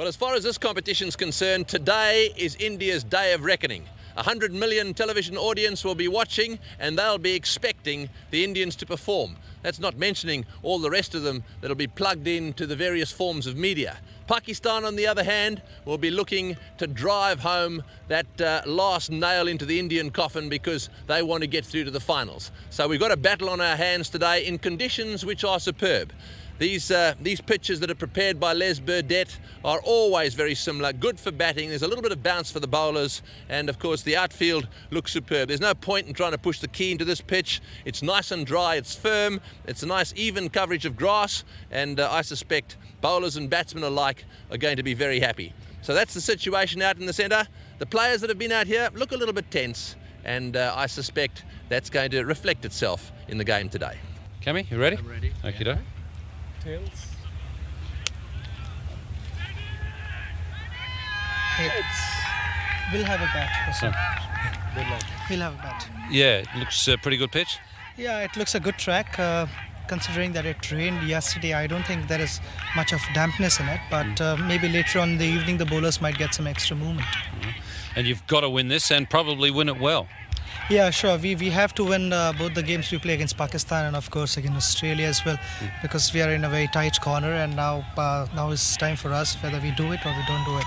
Well, as far as this competition is concerned, today is India's day of reckoning. 100 million television audience will be watching and they'll be expecting the Indians to perform. That's not mentioning all the rest of them that'll be plugged into the various forms of media. Pakistan, on the other hand, will be looking to drive home that last nail into the Indian coffin because they want to get through to the finals. So we've got a battle on our hands today in conditions which are superb. These pitches that are prepared by Les Burdett are always very similar, good for batting. There's a little bit of bounce for the bowlers, and of course the outfield looks superb. There's no point in trying to push the key into this pitch. It's nice and dry, it's firm, it's a nice even coverage of grass, and I suspect bowlers and batsmen alike are going to be very happy. So that's the situation out in the centre. The players that have been out here look a little bit tense, and I suspect that's going to reflect itself in the game today. Cammy, you ready? I'm ready. Okay, Yeah. Tails. We'll have a bat. So, Good luck. We'll have a bat. yeah, it looks a pretty good pitch. Yeah, it looks a good track. Considering that it rained yesterday, I don't think there is much of dampness in it, but maybe later on in the evening the bowlers might get some extra movement. And you've got to win this and probably win it well. Yeah, sure. We have to win both the games we play against Pakistan and of course against Australia as well, because we are in a very tight corner, and now it's time for us whether we do it or we don't do it.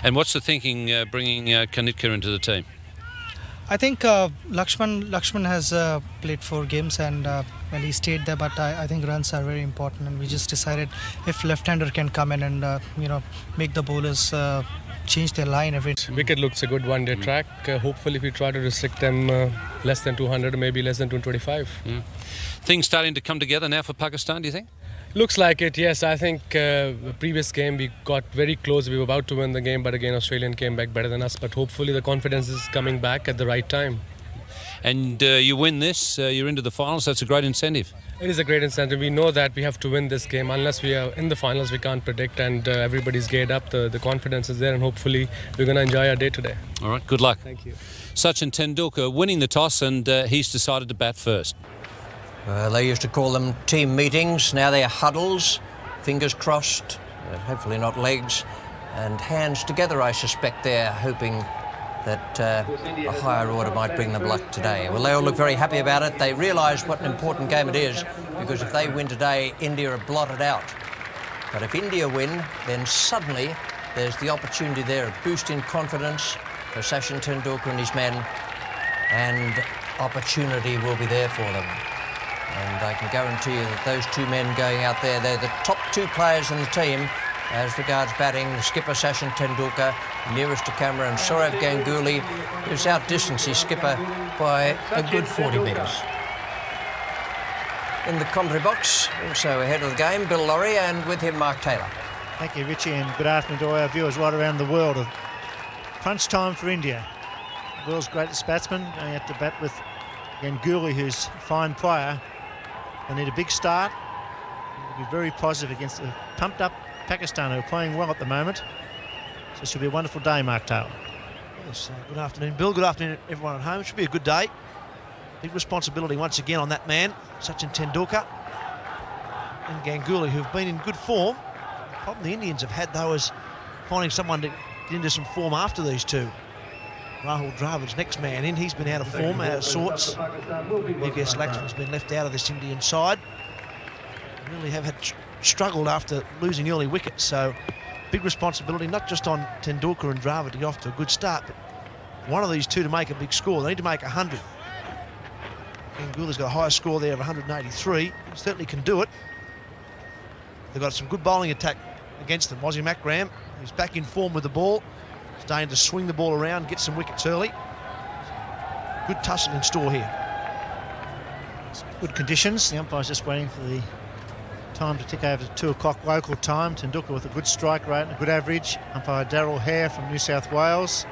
And what's the thinking bringing Kanitkar into the team? I think Lakshman has played 4 games and he stayed there, but I think runs are very important, and we just decided if left-hander can come in and make the bowlers change their line every time. Wicket looks a good one-day track. Hopefully we try to restrict them less than 200, maybe less than 225. Things starting to come together now for Pakistan, do you think? Looks like it, yes. I think the previous game we got very close. We were about to win the game, but again Australian came back better than us. But hopefully the confidence is coming back at the right time. And you win this, you're into the finals, that's a great incentive. It is a great incentive. We know that we have to win this game. Unless we are in the finals, we can't predict, and everybody's geared up. The confidence is there, and hopefully we're going to enjoy our day today. All right, good luck. Thank you. Sachin Tendulkar winning the toss, and he's decided to bat first. They used to call them team meetings. Now they're huddles, fingers crossed, hopefully not legs, and hands together, I suspect they're hoping that a higher order might bring them luck today. Well, they all look very happy about it. They realise what an important game it is, because if they win today, India are blotted out. But if India win, then suddenly there's the opportunity there, a boost in confidence for Sachin Tendulkar and his men, and opportunity will be there for them. And I can guarantee you that those 2 men going out there, they're the top 2 players in the team as regards batting. The skipper Sachin Tendulkar, nearest to camera, and Sourav Ganguly, who's outdistanced his skipper by a good 40 metres. In the commentary box, also ahead of the game, Bill Laurie, and with him Mark Taylor. Thank you, Richie, and good afternoon to all our viewers right around the world. Crunch time for India. The world's greatest batsman going out to bat with Ganguly, who's a fine player. They need a big start. They'll be very positive against a pumped-up Pakistan, who are playing well at the moment. So it should be a wonderful day, Mark Taylor. Yes, good afternoon, Bill. Good afternoon, everyone at home. It should be a good day. Big responsibility once again on that man, Sachin Tendulkar and Ganguly, who've been in good form. The problem the Indians have had, though, is finding someone to get into some form after these two. Rahul Dravid's next man in. He's been out of form, out of sorts. VVS Lakshman's been left out of this Indian side. Really have had struggled after losing early wickets, so big responsibility not just on Tendulkar and Dravid to get off to a good start, but one of these two to make a big score. They need to make 100. Ganguly's got a higher score there of 183. He certainly can do it. They've got some good bowling attack against them. Wazir Makram, who's back in form with the ball, starting to swing the ball around, get some wickets early. Good tussle in store here. Good conditions. The umpire's just waiting for the time to tick over to 2 o'clock local time. Tendulkar with a good strike rate and a good average. Umpire Darryl Hare from New South Wales.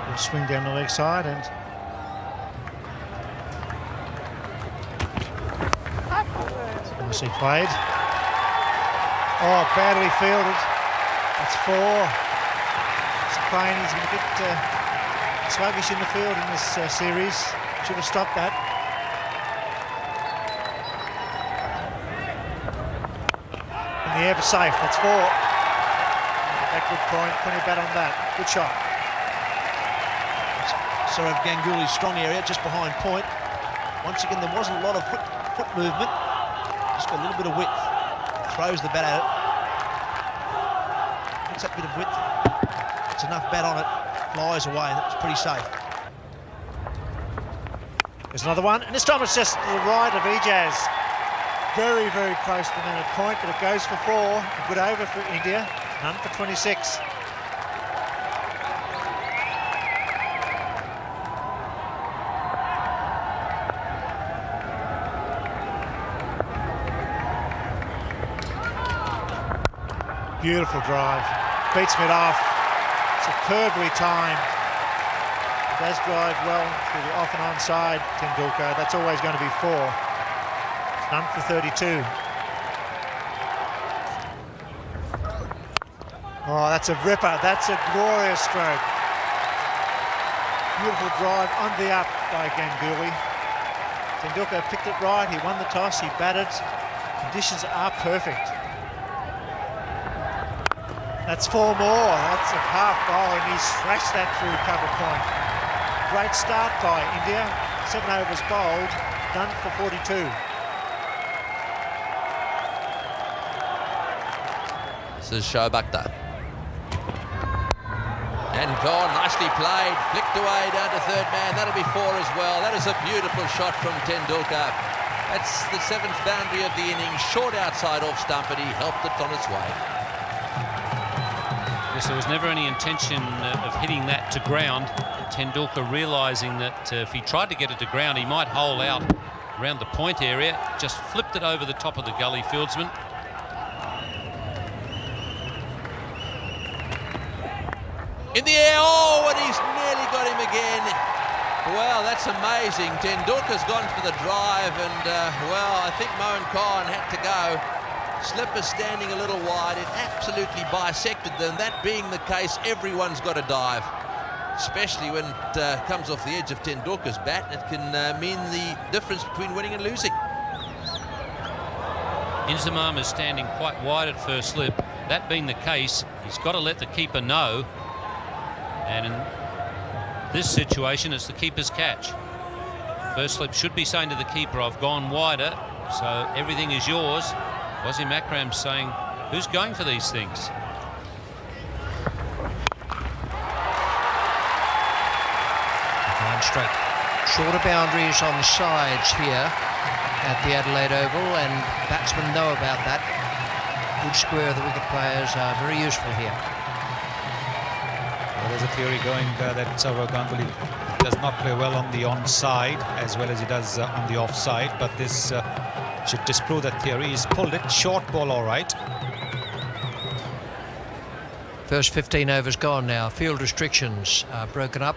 Good swing down the leg side, and nicely played. Oh, badly fielded. That's 4. Crane's going to get sluggish in the field in this series. Should have stopped that. air, but safe. That's 4. Backward point, plenty of bat on that. Good shot. Sourav Ganguly's strong area, just behind point. Once again, there wasn't a lot of foot movement. Just got a little bit of width. Throws the bat at it. Gets that bit of width. It's enough bat on it. Flies away, and that's pretty safe. There's another one, and this time it's just to the right of Ijaz. Very, very close to the man at point, but it goes for 4. A good over for India. None for 26. Beautiful drive. Beats mid off. Superbly timed. Does drive well through the off and on side, Tendulkar. That's always going to be 4. None for 32. Oh, that's a ripper. That's a glorious stroke. Beautiful drive on the up by Ganguly. Tendulkar picked it right. He won the toss. He batted. Conditions are perfect. That's 4 more. That's a half bowl, and he smashed that through cover point. Great start by India. 7 overs bowled, done for 42. This is Shobakta. And gone, nicely played, flicked away down to third man. That'll be 4 as well. That is a beautiful shot from Tendulkar. That's the 7th boundary of the innings, short outside off stump, and he helped it on its way. Yes, there was never any intention of hitting that to ground. Tendulkar realising that if he tried to get it to ground, he might hole out around the point area. Just flipped it over the top of the gully fieldsman. In the air, oh, and he's nearly got him again. Well, that's amazing. Tendulkar's gone for the drive, and, well, I think Mohan Khan had to go. Slipper standing a little wide. It absolutely bisected them. That being the case, everyone's got to dive, especially when it comes off the edge of Tendulkar's bat. It can mean the difference between winning and losing. Inzamam is standing quite wide at first slip. That being the case, he's got to let the keeper know. And in this situation, it's the keeper's catch. First slip should be saying to the keeper, I've gone wider, so everything is yours. Wasim Akram saying, who's going for these things? Fine straight. Shorter boundaries on the sides here at the Adelaide Oval, and batsmen know about that. Good square of the wicket players are very useful here. Well, there's a theory going that Sourav Ganguly does not play well on the onside as well as he does on the offside, but this should disprove that theory. He's pulled it, short ball all right. First 15 overs gone now. Field restrictions are broken up.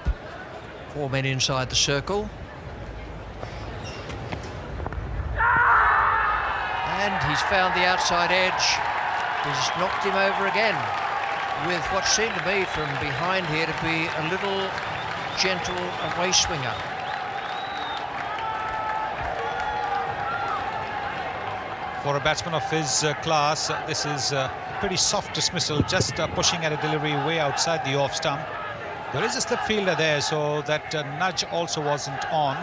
4 men inside the circle. And he's found the outside edge. He's knocked him over again with what seemed to me from behind here to be a little gentle away swinger. For a batsman of his class, this is a pretty soft dismissal, just pushing at a delivery way outside the off stump. There is a slip fielder there, so that nudge also wasn't on.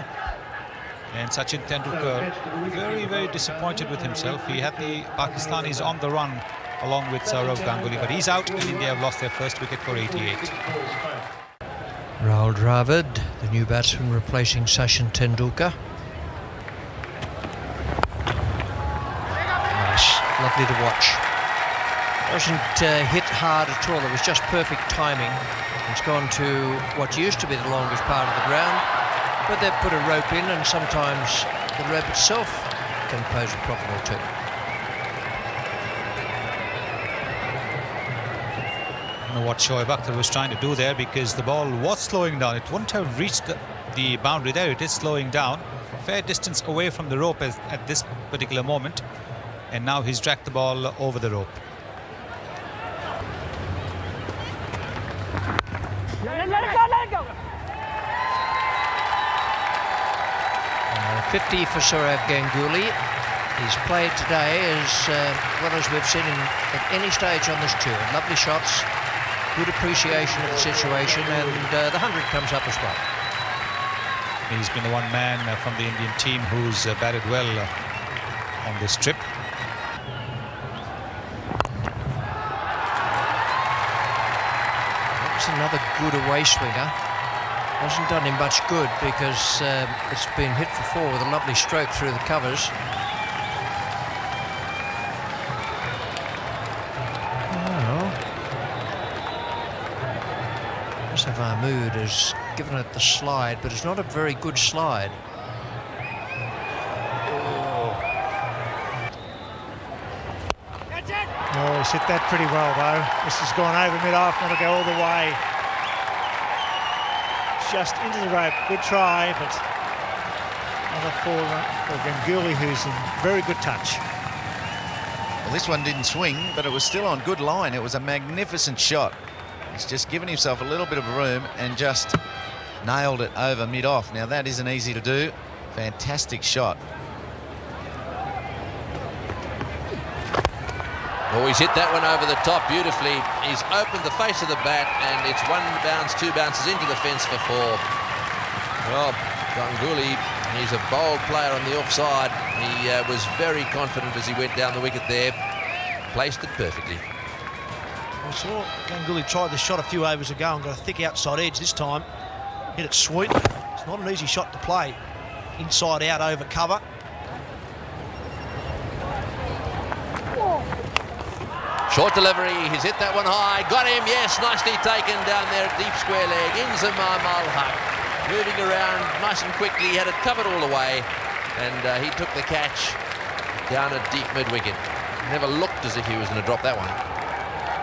And Sachin Tendulkar very, very disappointed with himself. He had the Pakistanis on the run along with Sourav Ganguly, but he's out, and India have lost their first wicket for 88. Rahul Dravid, the new batsman replacing Sachin Tendulkar. Nice, lovely to watch. Wasn't hit hard at all, it was just perfect timing. It's gone to what used to be the longest part of the ground, but they've put a rope in, and sometimes the rope itself can pose a problem or two. I don't know what Shoaib Akhtar was trying to do there, because the ball was slowing down. It wouldn't have reached the boundary there. It is slowing down. Fair distance away from the rope at this particular moment. And now he's dragged the ball over the rope. 50 for Sourav Ganguly. He's played today as well as we've seen him at any stage on this tour. Lovely shots, good appreciation of the situation, and the 100 comes up as well. He's been the one man from the Indian team who's batted well on this trip. That's another good away swinger. Hasn't done him much good because it's been hit for 4 with a lovely stroke through the covers. Mahmood has given it the slide, but it's not a very good slide. Oh, he's hit that pretty well, though. This has gone over mid-off, and it'll go all the way. Just into the rope. Good try, but another 4 for Ganguly, who's in very good touch. Well, this one didn't swing, but it was still on good line. It was a magnificent shot. He's just given himself a little bit of room and just nailed it over mid-off. Now, that isn't easy to do. Fantastic shot. Oh, he's hit that one over the top beautifully. He's opened the face of the bat, and it's 1 bounce, 2 bounces into the fence for 4. Well, Ganguly, he's a bold player on the offside. He was very confident as he went down the wicket there. Placed it perfectly. I saw Ganguly tried this shot a few overs ago and got a thick outside edge this time. Hit it sweetly. It's not an easy shot to play. Inside out over cover. Short delivery, he's hit that one high. Got him, yes, nicely taken down there at deep square leg. Inzamam al-Haq moving around nice and quickly. He had it covered all the way, and he took the catch down at deep mid-wicket. Never looked as if he was going to drop that one.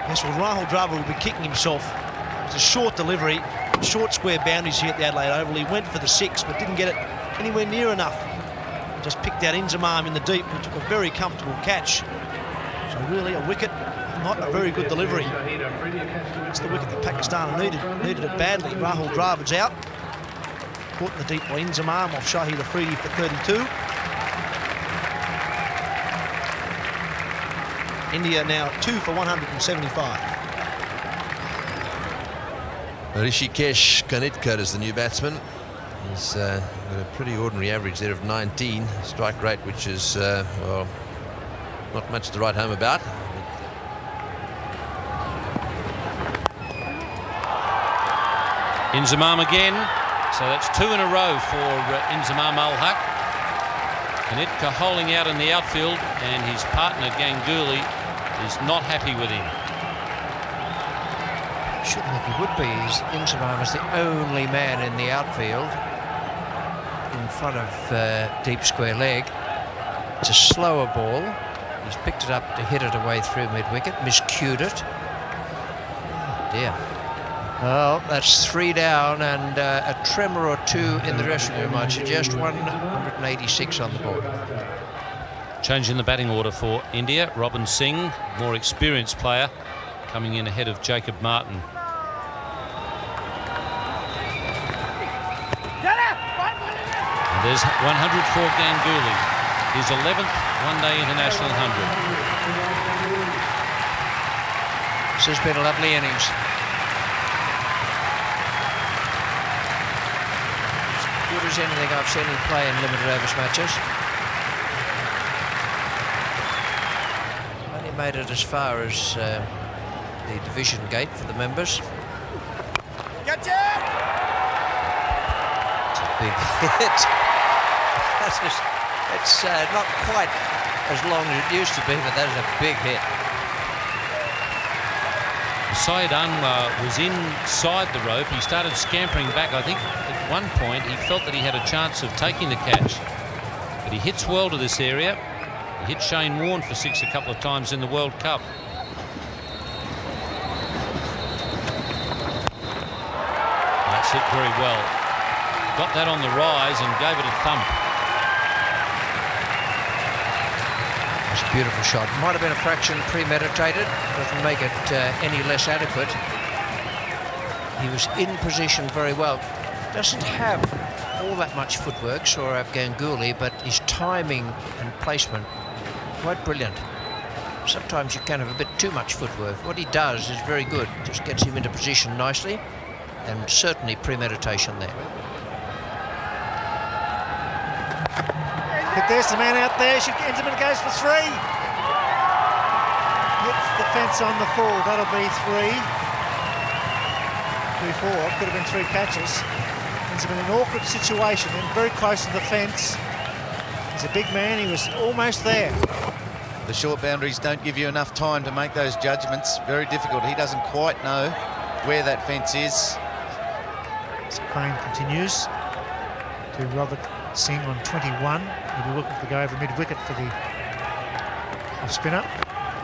Yes, well, Rahul Dravid will be kicking himself. It was a short delivery, short square boundaries here at the Adelaide Oval. He went for the 6, but didn't get it anywhere near enough. Just picked out Inzamam in the deep, who took a very comfortable catch. So really a wicket, not a very good delivery. It's the wicket that Pakistan needed it badly. Rahul Dravid's out. Caught in the deep by Inzamam off Shahid Afridi for 32. India now 2 for 175. Rishikesh Kanitkar is the new batsman. He's got a pretty ordinary average there of 19. Strike rate, which is, well, not much to write home about. Inzamam again. So that's 2 in a row for Inzamam al-Haq. Kanitkar holding out in the outfield, and his partner Ganguly is not happy with him. Shouldn't think he would be. Inzamam is the only man in the outfield in front of deep square leg. It's a slower ball. He's picked it up to hit it away through mid-wicket, miscued it. Oh dear. Well, that's 3 down, and a tremor or 2 in the dressing room, I'd suggest. 186 on the board. Change in the batting order for India. Robin Singh, more experienced player, coming in ahead of Jacob Martin. And there's 100 for Ganguly, his 11th one-day international 100. This has been a lovely innings. As good as anything I've seen him play in limited overs matches. Only made it as far as the division gate for the members. Catch it! It's a big hit. It's not quite as long as it used to be, but that is a big hit. Syed Anwar was inside the rope. He started scampering back. I think at one point he felt that he had a chance of taking the catch. But he hits well to this area. He hit Shane Warne for 6 a couple of times in the World Cup. That's hit very well. Got that on the rise and gave it a thump. It's a beautiful shot. Might have been a fraction premeditated. Doesn't make it any less adequate. He was in position very well. Doesn't have all that much footwork, Sourav Ganguly, but his timing and placement quite brilliant. Sometimes you can have a bit too much footwork. What he does is very good. Just gets him into position nicely, and certainly premeditation there. But there's the man out there. Intamin goes for 3. Hits the fence on the full. That'll be 3. 4. Could have been 3 catches. He's in an awkward situation and very close to the fence. He's a big man. He was almost there. The short boundaries don't give you enough time to make those judgments. Very difficult. He doesn't quite know where that fence is. So Crane continues to Robert Singh on 21. He'll be looking to go over mid-wicket for the off-spinner.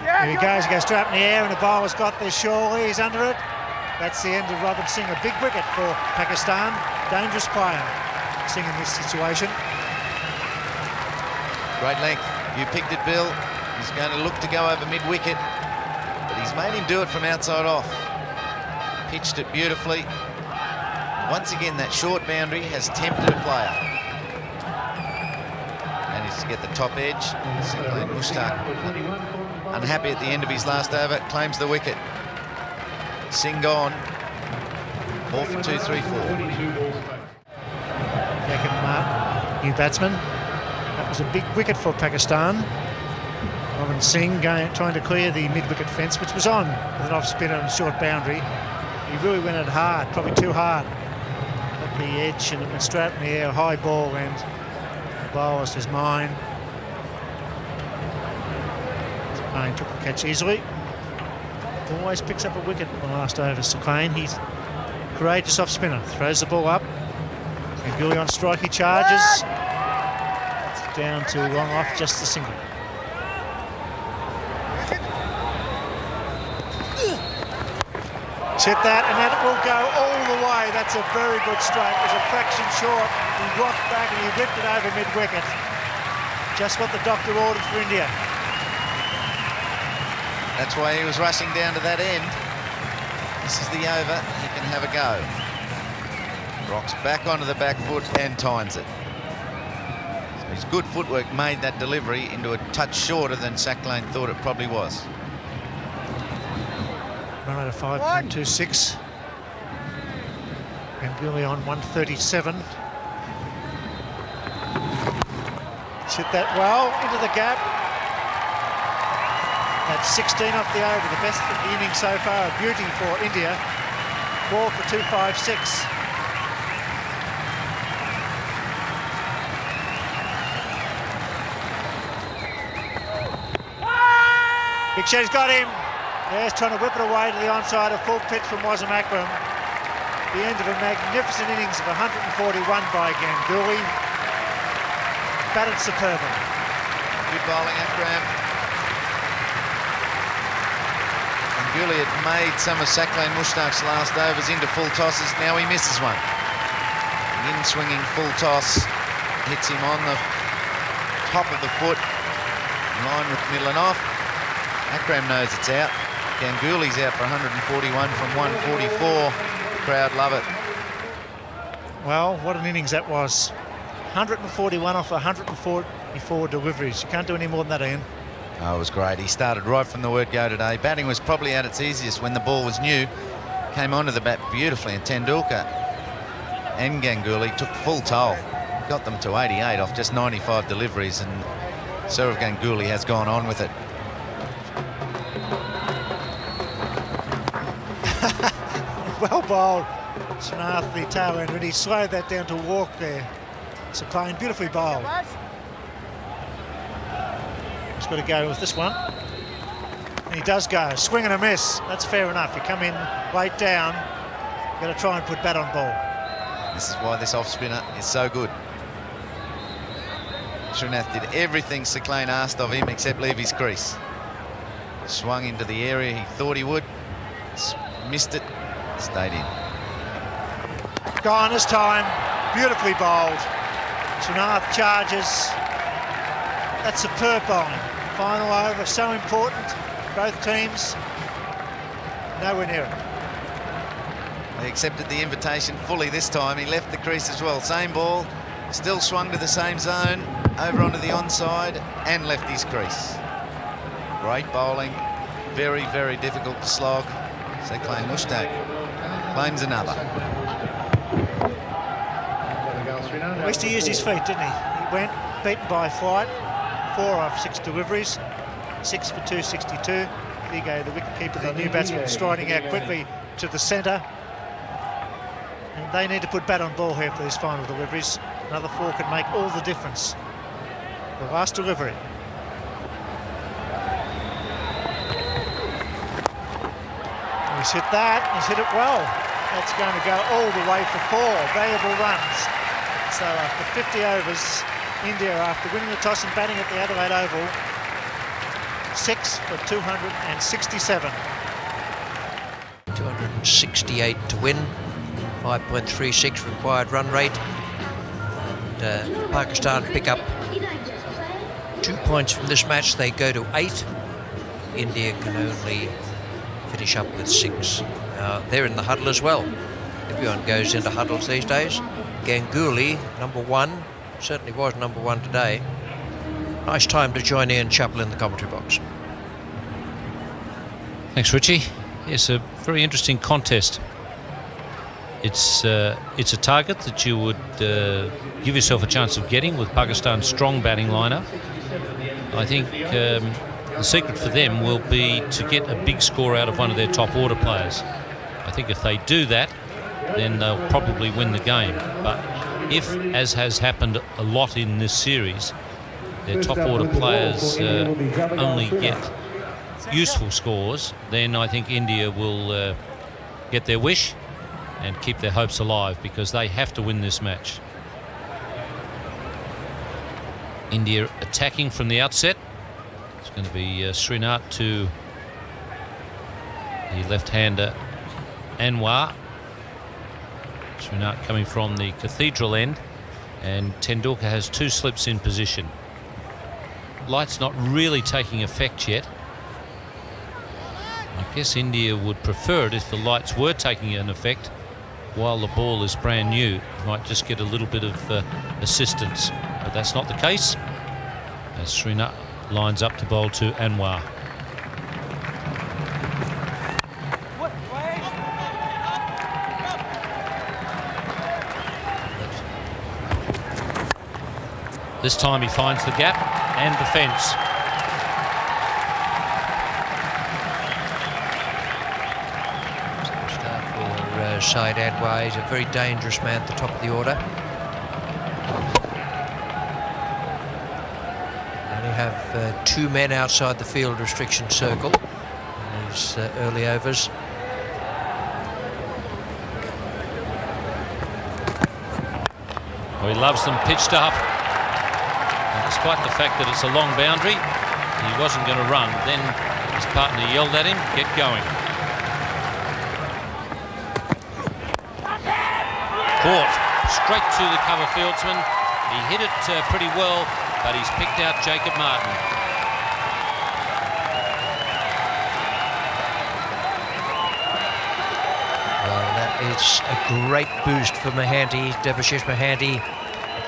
Here he goes straight up in the air, and the bowler's got there surely. He's under it. That's the end of Robert Singh. A big wicket for Pakistan. Dangerous player, Singh, in this situation. Great length. You picked it, Bill. He's going to look to go over mid-wicket, but he's made him do it from outside off. Pitched it beautifully. Once again, that short boundary has tempted a player. Managed to get the top edge. Singh Mushtaq, unhappy at the end of his last over, claims the wicket. Singh gone. 4 for 2, 3, 4. Jacob Martin, new batsman. That was a big wicket for Pakistan. Robin Singh trying to clear the mid-wicket fence, which was on with an off-spinner and short boundary. He really went it hard, probably too hard. At the edge, and it went straight in the air, high ball, and the bowler lost his mind. Saqlain took the catch easily. Always picks up a wicket in the last over. Saqlain, he's a courageous off-spinner. Throws the ball up. And Gully on strike, he charges. It's down to long off, just the single. Hit that, and that will go all the way. That's a very good strike. It was a fraction short. He rocked back and he whipped it over mid-wicket. Just what the doctor ordered for India. That's why he was rushing down to that end. This is the over. He can have a go. Rocks back onto the back foot and times it. So his good footwork made that delivery into a touch shorter than Saqlain thought it probably was. Run out of 5.26. And Gully on 137. Hit that well into the gap. That's 16 off the over, the best of the inning so far. A beauty for India. 4 for 256. Big Shot's got him. There's trying to whip it away to the onside. A full pitch from Wasim Akram. The end of a magnificent innings of 141 by Ganguly. Batted superbly. Good bowling, Akram. Ganguly had made some of Saqlain Mushtaq's last overs into full tosses. Now he misses one. The in-swinging full toss hits him on the top of the foot, in line with middle and off. Akram knows it's out. Ganguly's out for 141 from 144. The crowd love it. Well, what an innings that was. 141 off 144 deliveries. You can't do any more than that, Ian. Oh, it was great. He started right from the word go today. Batting was probably at its easiest when the ball was new. Came onto the bat beautifully, and Tendulkar and Ganguly took full toll. Got them to 88 off just 95 deliveries, and Sourav Ganguly has gone on with it. Well bowled. Sanath, the tail end, really slowed that down to walk there. Saqlain beautifully bowled. He's got to go with this one. And he does go. Swing and a miss. That's fair enough. You come in late down, you've got to try and put bat on ball. This is why this off-spinner is so good. Srinath did everything Saqlain asked of him except leave his crease. Swung into the area he thought he would. Missed it. Stayed in. Gone this time. Beautifully bowled. Srinath charges. That's superb bowling. Final over, so important. Both teams. Nowhere near it. He accepted the invitation fully this time. He left the crease as well. Same ball. Still swung to the same zone. Over onto the onside and left his crease. Great bowling, very, very difficult to slog. So claim Mushtaq claims another. At least he used his feet, didn't he? He went, beaten by flight, 4 off 6 deliveries, 6 for 262. Vigo, the wicketkeeper, the new batsman, striding out quickly to the centre. And they need to put bat on ball here for these final deliveries. Another 4 could make all the difference. The last delivery. He's hit that, he's hit it well. That's going to go all the way for 4 valuable runs. So after 50 overs, India, after winning the toss and batting at the Adelaide Oval, 6 for 267. 268 to win, 5.36 required run rate. And Pakistan pick up 2 points from this match. They go to 8. India can only finish up with 6. They're in the huddle as well. Everyone goes into huddles these days. Ganguly, number 1, certainly was number 1 today. Nice time to join Ian Chappell in the commentary box. Thanks, Richie. Yes, a very interesting contest. It's a target that you would give yourself a chance of getting with Pakistan's strong batting lineup. I think the secret for them will be to get a big score out of one of their top order players. I think if they do that, then they'll probably win the game. But if, as has happened a lot in this series, their top order players only get useful scores, then I think India will get their wish and keep their hopes alive, because they have to win this match. India attacking from the outset. It's going to be Srinath to the left-hander Anwar. Srinath coming from the Cathedral end, and Tendulkar has 2 slips in position. Light's not really taking effect yet. I guess India would prefer it if the lights were taking an effect while the ball is brand new. You might just get a little bit of assistance, but that's not the case, as Srinath lines up to bowl to Anwar. This time he finds the gap and the fence. Start for Syed Anwar. He's a very dangerous man at the top of the order. Only have 2 men outside the field restriction circle in these early overs. Well, he loves them pitched up. Despite the fact that it's a long boundary, he wasn't going to run. Then his partner yelled at him, "Get going." Caught straight to the cover fieldsman. He hit it pretty well, but he's picked out Jacob Martin. Well, that is a great boost for Mohanty, Debashish Mohanty,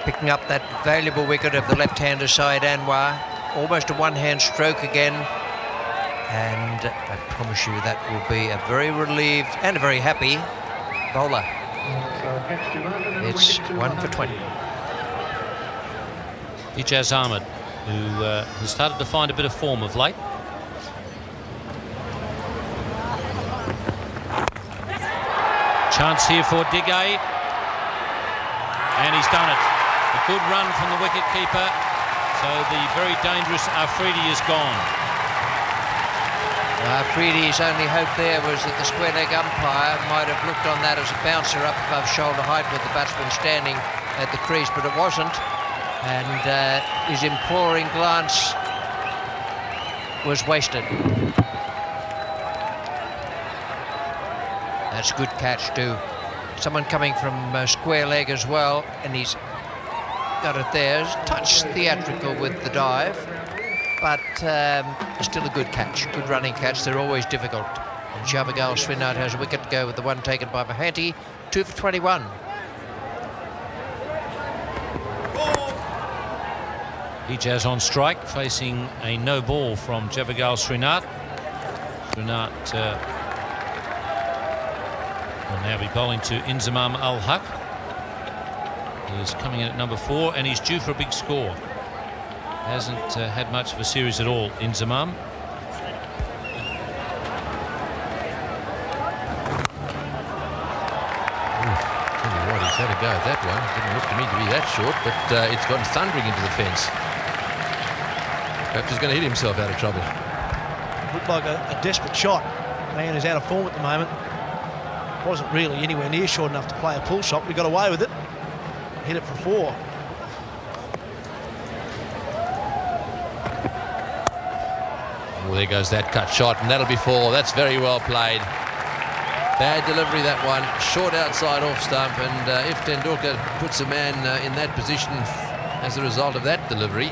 picking up that valuable wicket of the left-hander Syed Anwar. Almost a one-hand stroke again. And I promise you that will be a very relieved and a very happy bowler. It's 1 for 20. Ijaz Ahmed, who has started to find a bit of form of late. Chance here for Digay. And he's done it. A good run from the wicket-keeper. So the very dangerous Afridi is gone. Afridi's only hope there was that the square leg umpire might have looked on that as a bouncer up above shoulder height with the batsman standing at the crease, but it wasn't. And his imploring glance was wasted. That's a good catch too. Someone coming from square leg as well, and he's got it there. Touch theatrical with the dive, but still a good catch, good running catch. They're always difficult. And Shavagal Srinath has a wicket to go with the one taken by Mohanty. 2 for 21. Ijaz on strike, facing a no ball from Javagal Srinath. Srinath will now be bowling to Inzamam Al Haq. He's coming in at number 4 and he's due for a big score. Hasn't had much of a series at all, Inzamam. He's had a go at that one. It didn't look to me to be that short, but it's gone thundering into the fence. Perhaps he's going to hit himself out of trouble. Looked like a desperate shot. Man is out of form at the moment. Wasn't really anywhere near short enough to play a pull shot, but he got away with it. Hit it for 4. Well, there goes that cut shot, and that'll be 4. That's very well played. Bad delivery, that one. Short outside off stump, and if Tendulkar puts a man in that position as a result of that delivery,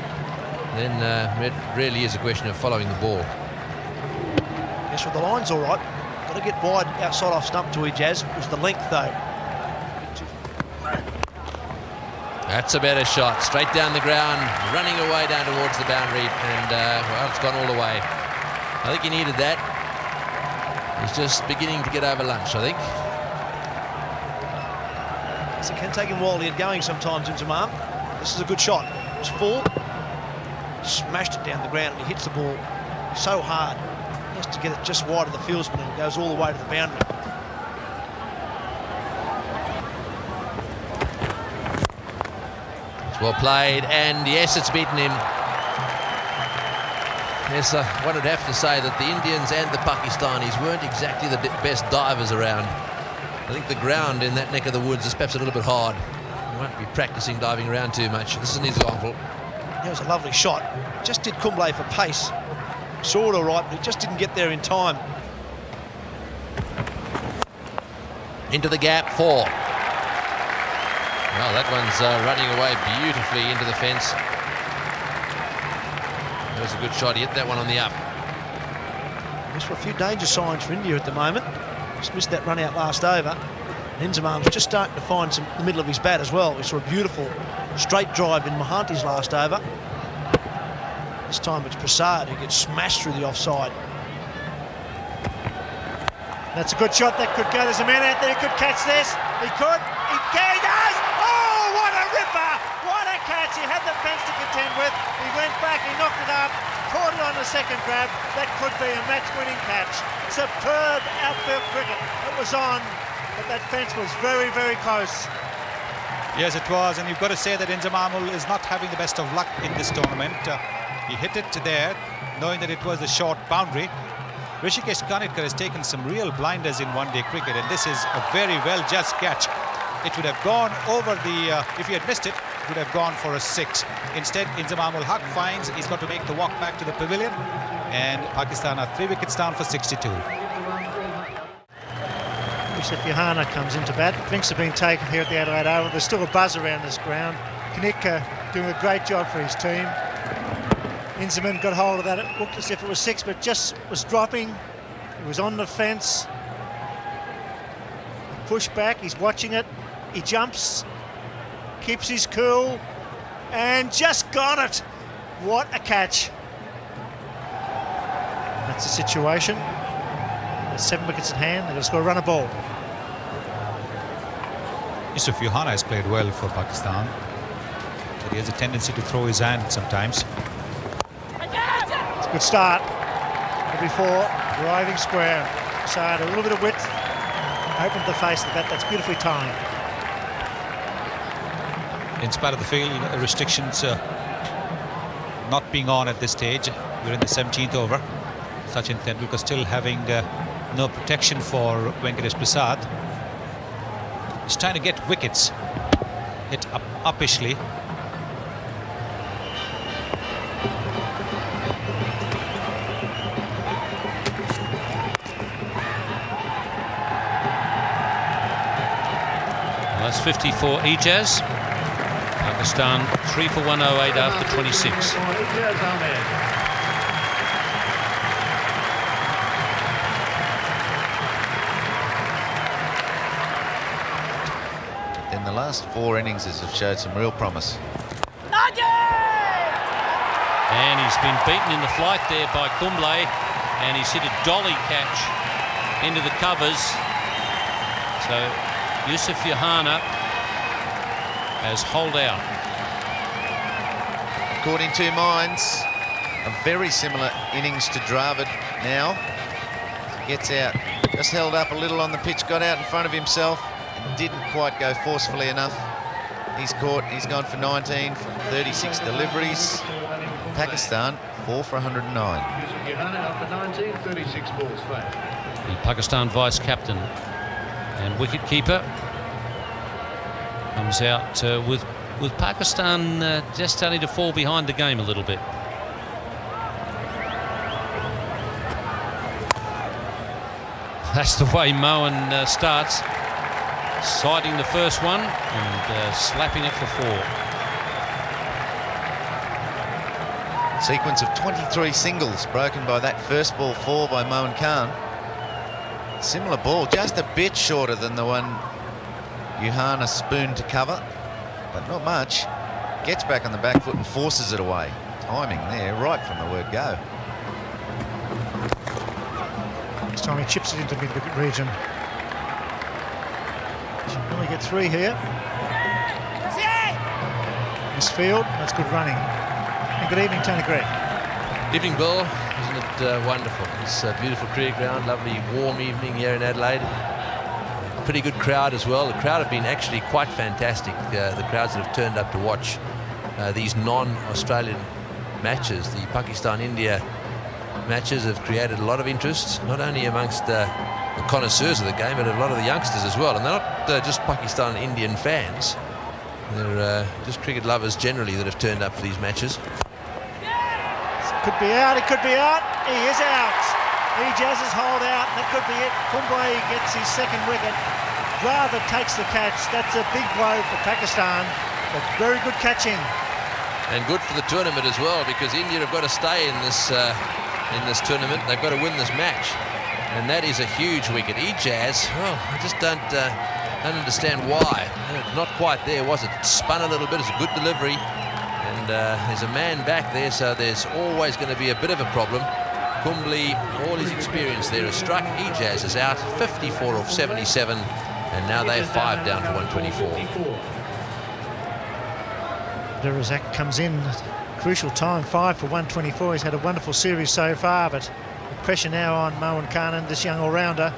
then it really is a question of following the ball. Yes, well, the line's all right. Got to get wide outside off stump to Ijaz. It was the length, though. That's a better shot. Straight down the ground, running away down towards the boundary, and, well, it's gone all the way. I think he needed that. He's just beginning to get over lunch, I think. So it can take him a while to get going sometimes, Inzamam. This is a good shot. It's full. Smashed it down the ground, and he hits the ball so hard. He has to get it just wide of the fieldsman, and it goes all the way to the boundary. It's well played, and yes, it's beaten him. Yes, one would have to say that the Indians and the Pakistanis weren't exactly the best divers around. I think the ground in that neck of the woods is perhaps a little bit hard. You won't be practicing diving around too much. This is an example. That was a lovely shot. Just did Kumble for pace. Saw it all right, but he just didn't get there in time. Into the gap, 4. Well, that one's running away beautifully into the fence. That was a good shot. He hit that one on the up. There's a few danger signs for India at the moment. Just missed that run out last over. And Inzamam's just starting to find the middle of his bat as well. We saw a beautiful straight drive in Mohanty's last over. This time it's Prasad who gets smashed through the offside. That's a good shot. That could go. There's a man out there who could catch this. He could. He does. Oh, what a ripper. What a catch. He had the fence to contend with. He went back. He knocked it up. Caught it on the second grab. That could be a match-winning catch. Superb outfield cricket. It was on, but that fence was very, very close. Yes, it was, and you've got to say that Inzamam is not having the best of luck in this tournament. He hit it there, knowing that it was a short boundary. Rishikesh Kanitkar has taken some real blinders in one-day cricket, and this is a very well-judged catch. It would have gone over the, if he had missed it, it would have gone for a 6. Instead, Inzamam ul Haq finds he's got to make the walk back to the pavilion, and Pakistan are 3 wickets down for 62. Yusuf Yohana comes into bat. Drinks have been taken here at the Adelaide Oval. There's still a buzz around this ground. Kanitkar doing a great job for his team. Inzamam got hold of that. It looked as if it was 6, but just was dropping. It was on the fence. Push back. He's watching it. He jumps, keeps his cool, and just got it. What a catch. That's the situation. There's 7 wickets in hand. They've just got to run a ball. Yusuf Yohana has played well for Pakistan, but he has a tendency to throw his hand sometimes. It's a good start. Number 4, driving square. Side, a little bit of width. Opened the face of the bat. That's beautifully timed. In spite of the field restrictions not being on at this stage, we're in the 17th over. Sachin Tendulkar still having no protection for Venkatesh Prasad. He's trying to get wickets. Hit uppishly. That's 50 for Ijaz. Pakistan 3 for 108 after 26. In the last 4 innings have showed some real promise. And he's been beaten in the flight there by Kumble, and he's hit a dolly catch into the covers. So Yusuf Yohana has holed out. Caught in two minds. A very similar innings to Dravid now. Gets out, just held up a little on the pitch, got out in front of himself and didn't quite go forcefully enough. He's caught, he's gone for 19 from 36 deliveries. Pakistan 4 for 109. The Pakistan vice-captain and wicket-keeper comes out with Pakistan just starting to fall behind the game a little bit. That's the way Moen starts, siding the first one and slapping it for 4. Sequence of 23 singles broken by that first ball 4 by Moen Khan. Similar ball, just a bit shorter than the one Yohana spooned to cover, but not much. Gets back on the back foot and forces it away. Timing there, right from the word go. This time he chips it into mid-wicket region. Should only get 3 here. This field, that's good running. And good evening, Tony Gregg. Evening, Bill. Isn't it wonderful? It's a beautiful cricket ground, lovely warm evening here in Adelaide. Pretty good crowd as well. The crowd have been actually quite fantastic. The crowds that have turned up to watch these non-Australian matches, the Pakistan-India matches, have created a lot of interest, not only amongst the connoisseurs of the game, but a lot of the youngsters as well. And they're not just Pakistan Indian fans. They're just cricket lovers generally that have turned up for these matches. Could be out, he could be out. He is out. Ijaz is holed out, and that could be it. Kumble gets his second wicket. Dravid takes the catch. That's a big blow for Pakistan, but very good catching. And good for the tournament as well, because India have got to stay in this tournament. They've got to win this match, and that is a huge wicket. Ijaz, oh, I just don't understand why. Not quite there, was it? Spun a little bit. It's a good delivery, and there's a man back there, so there's always going to be a bit of a problem. Kumble, all his experience there, has struck. Ijaz is out, 54 off 77, and now they're 5 down to 124. Razak comes in at crucial time, 5 for 124. He's had a wonderful series so far, but the pressure now on Moen Khan and this young all-rounder.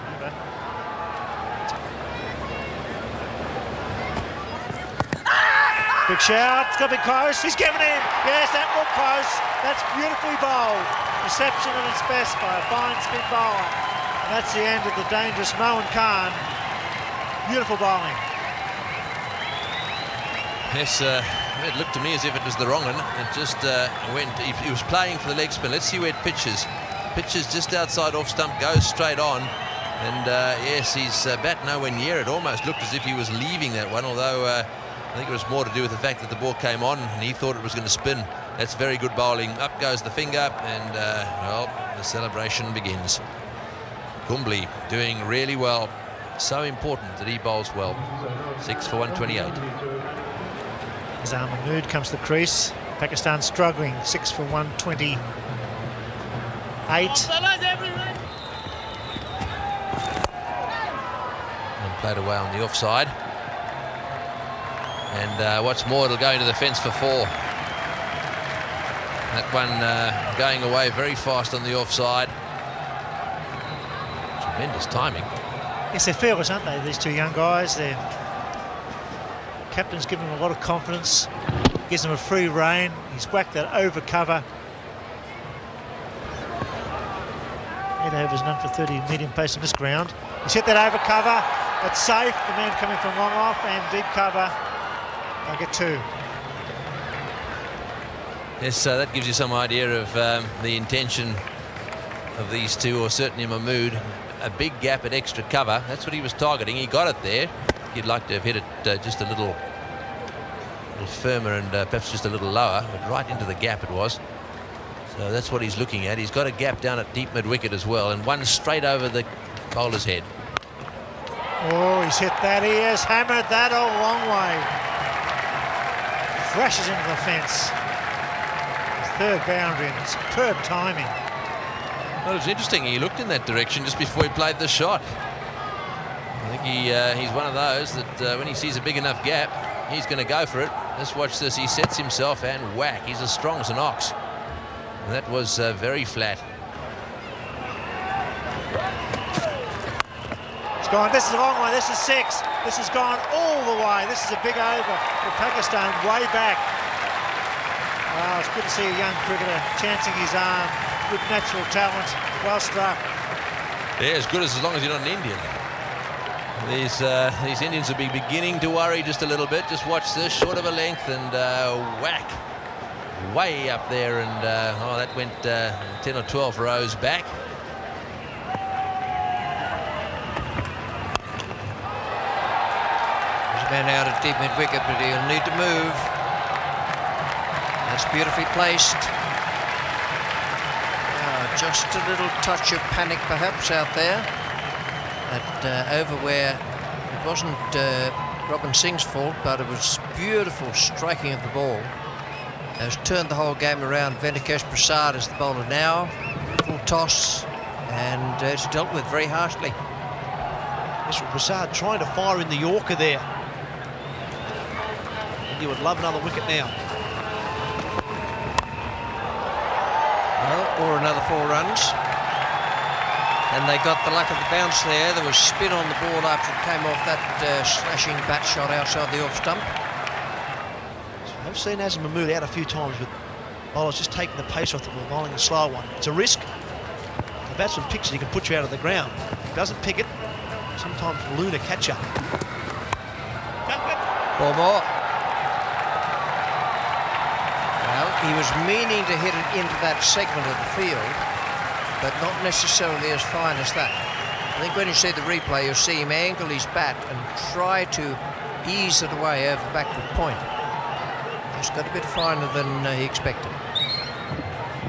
Big shout, it's got to be close. He's given him. Yes, that looked close. That's beautifully bowled. Reception at its best by a fine spin bowler. And that's the end of the dangerous Moen Khan. Beautiful bowling. Yes, it looked to me as if it was the wrong one. It just went. He was playing for the leg spin. Let's see where it pitches. Pitches just outside off stump, goes straight on. And yes, his bat nowhere near it. Almost looked as if he was leaving that one, although I think it was more to do with the fact that the ball came on and he thought it was going to spin. That's very good bowling. Up goes the finger, and well, the celebration begins. Kumble doing really well. So important that he bowls well. 6 for 128. Azhar Mahmood comes to the crease. Pakistan struggling, 6 for 128. And played away on the offside. And what's more, it'll go into the fence for 4. That one going away very fast on the offside. Tremendous timing. Yes, they're fearless, aren't they, these two young guys? Their captain's given them a lot of confidence, gives them a free rein. He's whacked that over cover. 8 overs, none for 30 medium pace on this ground. He's hit that over cover. That's safe. The man coming from long off and deep cover. They'll get 2. Yes, that gives you some idea of the intention of these two, or certainly Mahmood. A big gap at extra cover. That's what he was targeting. He got it there. He'd like to have hit it just a little firmer and perhaps just a little lower, but right into the gap it was. So that's what he's looking at. He's got a gap down at deep mid-wicket as well, and one straight over the bowler's head. Oh, he's hit that. He has hammered that a long way. Crashes into the fence. Superb boundary and superb timing. Well, it was interesting. He looked in that direction just before he played the shot. I think he's one of those that when he sees a big enough gap, he's going to go for it. Let's watch this. He sets himself and whack. He's as strong as an ox. And that was very flat. It's gone. This is the wrong way. This is 6. This has gone all the way. This is a big over for Pakistan, way back. It's good to see a young cricketer chancing his arm. Good natural talent. Well struck. Yeah, as good as long as you're not an Indian. These Indians will be beginning to worry just a little bit. Just watch this, short of a length, and whack. Way up there, and that went 10 or 12 rows back. There's a man out at deep mid-wicket, but he'll need to move. That's beautifully placed. Just a little touch of panic perhaps out there. Over where it wasn't Robin Singh's fault, but it was beautiful striking of the ball. Has turned the whole game around. Venkatesh Prasad is the bowler now. Full toss, and it's dealt with very harshly. Mr. Prasad trying to fire in the Yorker there. And you would love another wicket now. Well, or another 4 runs. And they got the luck of the bounce there. There was spin on the ball after it came off that slashing bat shot outside the off stump. I've seen Azam Mahmood out a few times with bowlers just taking the pace off the ball, bowling a slow one. It's a risk. If the batsman picks it, he can put you out of the ground. If he doesn't pick it, sometimes Luna catch you. 4 more. Well, he was meaning to hit it into that segment of the field, but not necessarily as fine as that. I think when you see the replay, you'll see him angle his bat and try to ease it away over backward point. Just got a bit finer than he expected.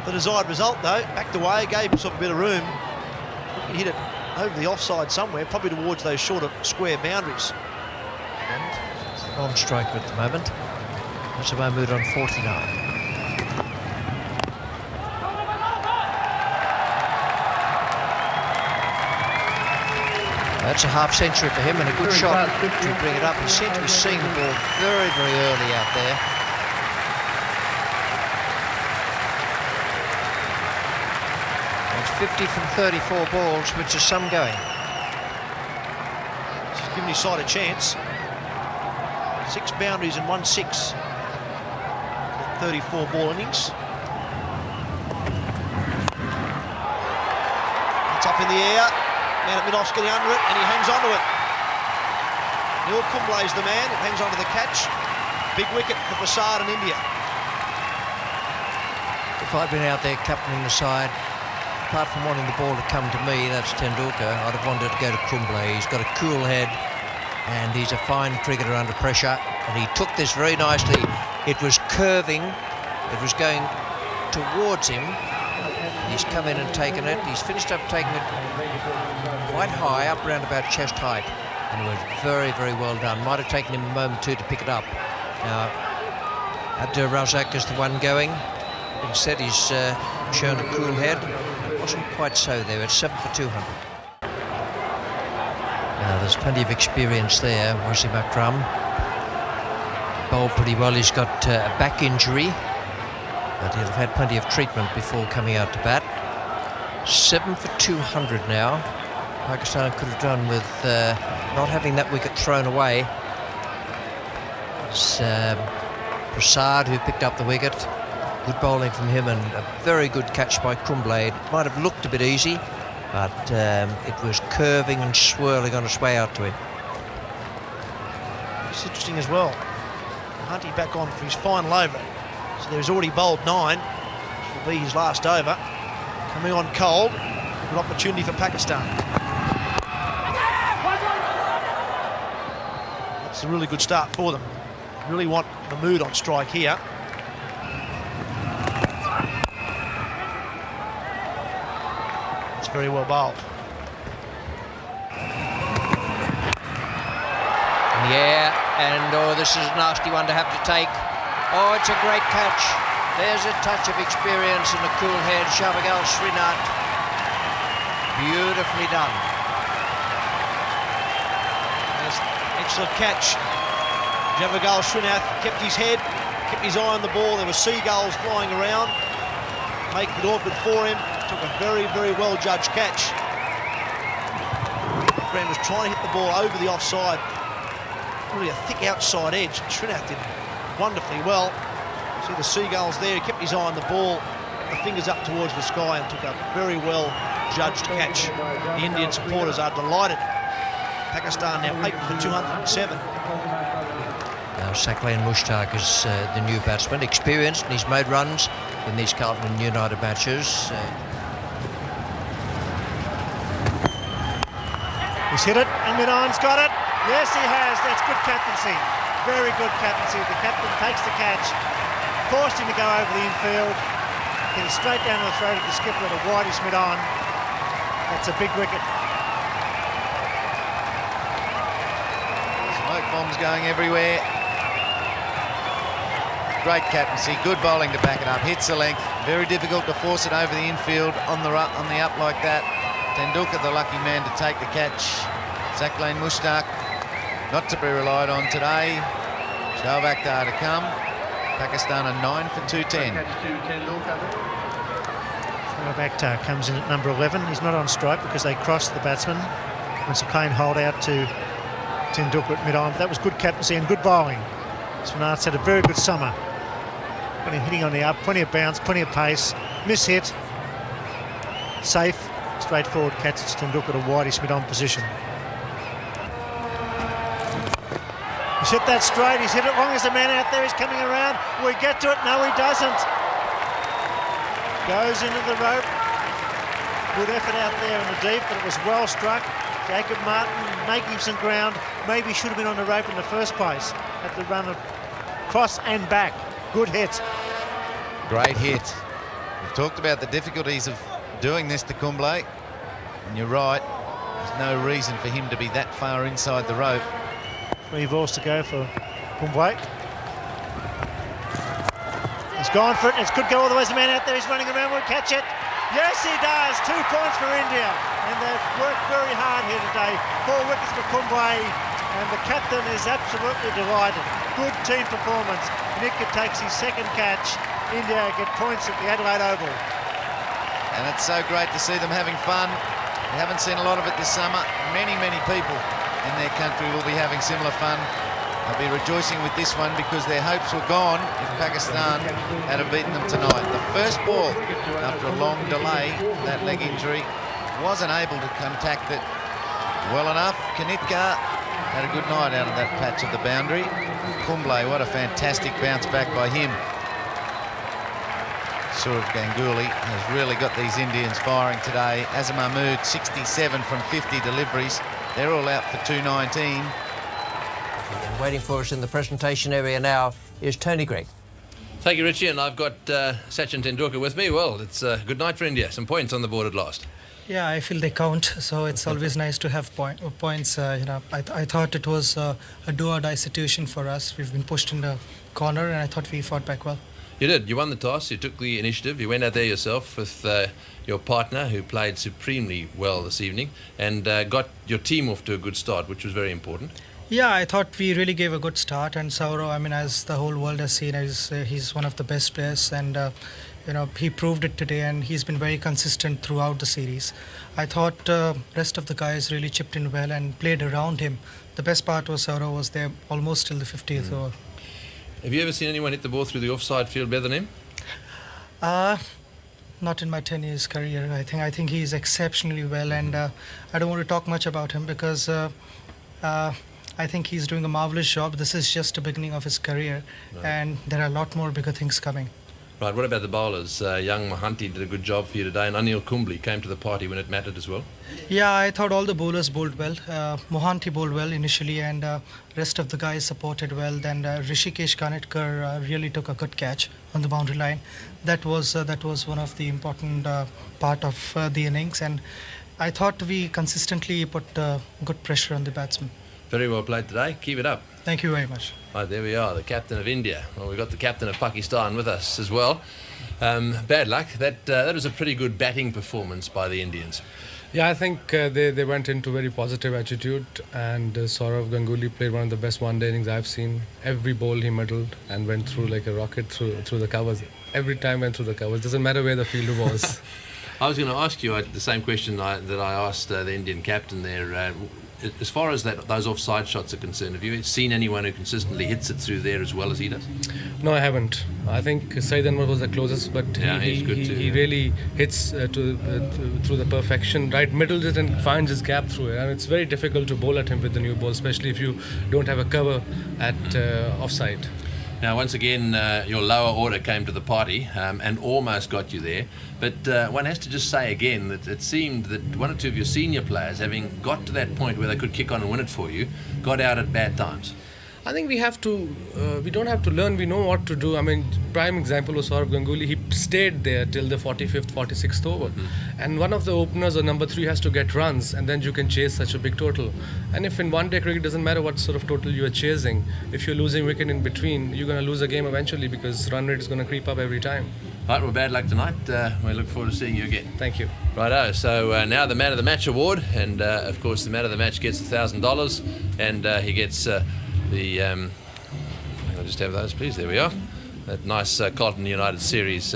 The desired result, though, backed away, gave himself a bit of room. He hit it over the offside somewhere, probably towards those shorter square boundaries. And non-striker at the moment. That's a Mahmood on 49. That's a half century for him and a good shot to bring it up. He seemed to be seeing the ball very, very early out there. It's 50 from 34 balls, which is some going. He's given his side a chance. 6 boundaries and 1 6. 34 ball innings. It's up in the air. Man at mid-off's getting under it, and he hangs on to it. Neil Kumble's the man, it hangs on to the catch. Big wicket for Prasad and India. If I'd been out there captaining the side, apart from wanting the ball to come to me, that's Tendulkar, I'd have wanted to go to Kumble. He's got a cool head, and he's a fine cricketer under pressure, and he took this very nicely. It was curving, it was going towards him. He's come in and taken it. He's finished up taking it quite high, up around about chest height, and it was very, very well done. Might have taken him a moment too to pick it up. Now, Abdur Razak is the one going. Instead, he's shown a cool head. It wasn't quite so there. It's 7 for 200. Now, there's plenty of experience there. Wasim Akram bowled pretty well. He's got a back injury, but he'll have had plenty of treatment before coming out to bat. 7 for 200 now. Pakistan could have done with not having that wicket thrown away. It's Prasad who picked up the wicket. Good bowling from him and a very good catch by Kumble. It might have looked a bit easy, but it was curving and swirling on its way out to him. It's interesting as well. Hunty back on for his final over. So there's already bowled 9. This will be his last over. Coming on cold. Good opportunity for Pakistan. That's a really good start for them. Really want Mahmood on strike here. It's very well bowled. Yeah, and oh, this is a nasty one to have to take. Oh, it's a great catch. There's a touch of experience and a cool head. Shavagal Srinath. Beautifully done. Excellent catch. Javagal Srinath kept his head, kept his eye on the ball. There were seagulls flying around, making it awkward for him. Took a very, very well judged catch. Graham was trying to hit the ball over the offside, really a thick outside edge. Srinath did wonderfully well. See the seagulls there. He kept his eye on the ball, kept the fingers up towards the sky, and took a very well judged catch. The Indian supporters are delighted. Pakistan now 8 for 207. Now Saklan Mushtaq is the new batsman, experienced, and he's made runs in these Carlton and United matches. He's hit it, and Midon's got it. Yes, he has. That's good captaincy. Very good captaincy. The captain takes the catch, forced him to go over the infield, hit it straight down to the throat of the skipper to Whitey Midon. That's a big wicket. Smoke bombs going everywhere. Great captaincy, good bowling to back it up. Hits the length. Very difficult to force it over the infield on the up like that. Tendulkar, the lucky man to take the catch. Saklan Mushtaq, not to be relied on today. Shoaib Akhtar to come. Pakistan are 9 for 210. Shoaib Akhtar comes in at number 11. He's not on strike because they crossed the batsman. It's a clean hold out to Tendulkar at mid-on. But that was good captaincy and good bowling. Srinath's had a very good summer. Got him hitting on the up, plenty of bounce, plenty of pace. Miss hit. Safe, straightforward catch. It's Tendulkar to Whitey mid-on position. He's hit that straight. He's hit it wrong. There's a man out there. He's coming around. Will he get to it? No, he doesn't. Goes into the rope. Good effort out there in the deep, but it was well struck. Jacob Martin making some ground. Maybe should have been on the rope in the first place. Had to run across and back. Good hit. Great hit. We've talked about the difficulties of doing this to Kumble, and you're right. There's no reason for him to be that far inside the rope. 3 balls to go for Kumble. He's gone for it. It's good go all the way. There's a man out there. He's running around. Will catch it. Yes, he does. 2 points for India. And they've worked very hard here today. 4 wickets for Kumble. And the captain is absolutely delighted. Good team performance. Nicker takes his second catch. India get points at the Adelaide Oval. And it's so great to see them having fun. We haven't seen a lot of it this summer. Many, many people in their country will be having similar fun. They'll be rejoicing with this one because their hopes were gone if Pakistan had have beaten them tonight. The first ball, after a long delay, that leg injury, wasn't able to contact it well enough. Kanitkar had a good night out of that patch of the boundary. Kumble, what a fantastic bounce back by him. Sourav Ganguly has really got these Indians firing today. Azam Mahmood, 67 from 50 deliveries. They're all out for 219. And waiting for us in the presentation area now is Tony Greig. Thank you, Richie, and I've got Sachin Tendulkar with me. Well, it's a good night for India. Some points on the board at last. Yeah, I feel they count, so it's always nice to have points. I thought it was a do-or-die situation for us. We've been pushed in the corner, and I thought we fought back well. You did. You won the toss. You took the initiative. You went out there yourself with your partner, who played supremely well this evening, and got your team off to a good start, which was very important. Yeah, I thought we really gave a good start, and Saurav, as the whole world has seen, he's one of the best players, and he proved it today, and he's been very consistent throughout the series. I thought rest of the guys really chipped in well and played around him. The best part was Saurav was there almost till the 50th over. Have you ever seen anyone hit the ball through the offside field better than him? Not in my 10 years career. I think he's exceptionally well, and I don't want to talk much about him because I think he's doing a marvelous job. This is just the beginning of his career, right. And there are a lot more bigger things coming. Right, what about the bowlers? Young Mohanty did a good job for you today, and Anil Kumble came to the party when it mattered as well. Yeah, I thought all the bowlers bowled well. Mohanty bowled well initially, and rest of the guys supported well. Then Rishikesh Kanitkar really took a good catch on the boundary line. That was one of the important part of the innings, and I thought we consistently put good pressure on the batsmen. Very well played today. Keep it up. Thank you very much. Right, there we are, the captain of India. Well, we've got the captain of Pakistan with us as well. Bad luck. That was a pretty good batting performance by the Indians. Yeah, I think they went into very positive attitude, and Saurav Ganguly played one of the best one-day innings I've seen. Every ball he middled and went through like a rocket through the covers. Every time went through the covers. Doesn't matter where the fielder was. I was going to ask you the same question that I asked the Indian captain there. As far as those offside shots are concerned, have you seen anyone who consistently hits it through there as well as he does? No, I haven't. I think Saeed Anwar was the closest, but he really hits through the perfection, right middle it and finds his gap through it. And it's very difficult to bowl at him with the new ball, especially if you don't have a cover at offside. Now, once again, your lower order came to the party and almost got you there. But one has to just say again that it seemed that one or two of your senior players, having got to that point where they could kick on and win it for you, got out at bad times. I think we don't have to learn, we know what to do. I mean, prime example was Saurav Ganguly. He stayed there till the 45th, 46th over. And one of the openers or number 3 has to get runs, and then you can chase such a big total. And if in one-day cricket, doesn't matter what sort of total you are chasing, if you're losing wicket in between, you're going to lose a game eventually because run rate is going to creep up every time. Right, well, bad luck tonight. We look forward to seeing you again. Thank you. Righto, so now the Man of the Match award, and of course the Man of the Match gets $1,000, and he gets I'll just have those, please. There we are. That nice Carlton United Series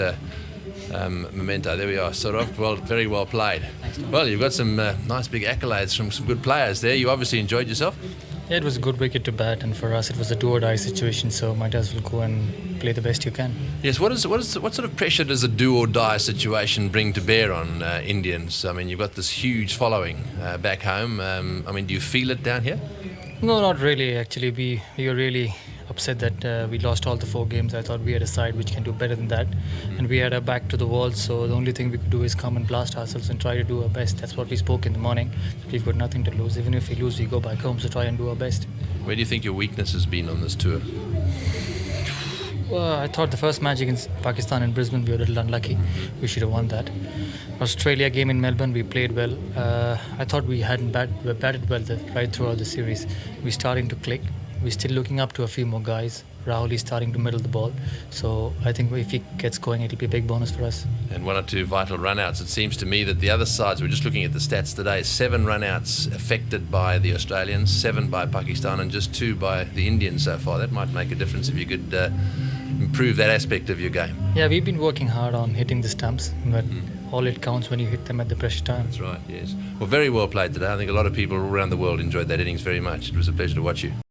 memento. There we are. Sort of. Well, very well played. Well, you've got some nice big accolades from some good players there. You obviously enjoyed yourself. Yeah, it was a good wicket to bat, and for us it was a do-or-die situation, so might as well go and play the best you can. Yes, what sort of pressure does a do-or-die situation bring to bear on Indians? I mean, you've got this huge following back home. I mean, do you feel it down here? No, not really. Actually, we were really upset that we lost all the 4 games. I thought we had a side which can do better than that, and we had our back to the wall, so the only thing we could do is come and blast ourselves and try to do our best. That's what we spoke in the morning. We've got nothing to lose. Even if we lose, we go back home, so try and do our best. Where do you think your weakness has been on this tour? Well, I thought the first match against Pakistan in Brisbane, we were a little unlucky. We should have won that. Australia game in Melbourne, we played well. I thought we hadn't batted well right throughout the series. We're starting to click. We're still looking up to a few more guys. Rahul is starting to middle the ball. So I think if he gets going, it'll be a big bonus for us. And 1 or 2 vital run-outs. It seems to me that the other sides, we're just looking at the stats today, 7 run-outs affected by the Australians, 7 by Pakistan, and just 2 by the Indians so far. That might make a difference if you could improve that aspect of your game. Yeah, we've been working hard on hitting the stumps, but all it counts when you hit them at the pressure time. That's right, yes. Well, very well played today. I think a lot of people around the world enjoyed that innings very much. It was a pleasure to watch you.